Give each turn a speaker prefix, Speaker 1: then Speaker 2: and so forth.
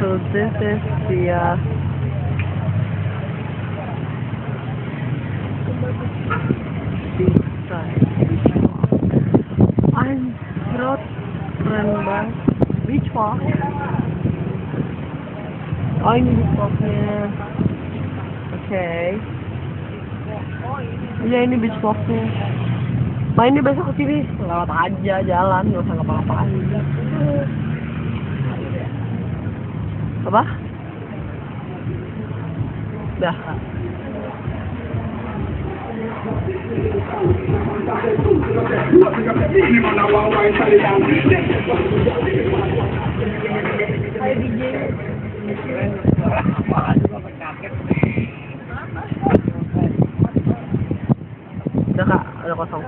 Speaker 1: So this is the anjrot, keren banget. Beach walk. Oh ini beach walknya. Oke. Iya ini beach walknya. Main ini besok ke sini, lewat aja jalan, nggak usah ngapa-ngapain. Apa? Dah. Hai DJ. Udah kak, udah kosong.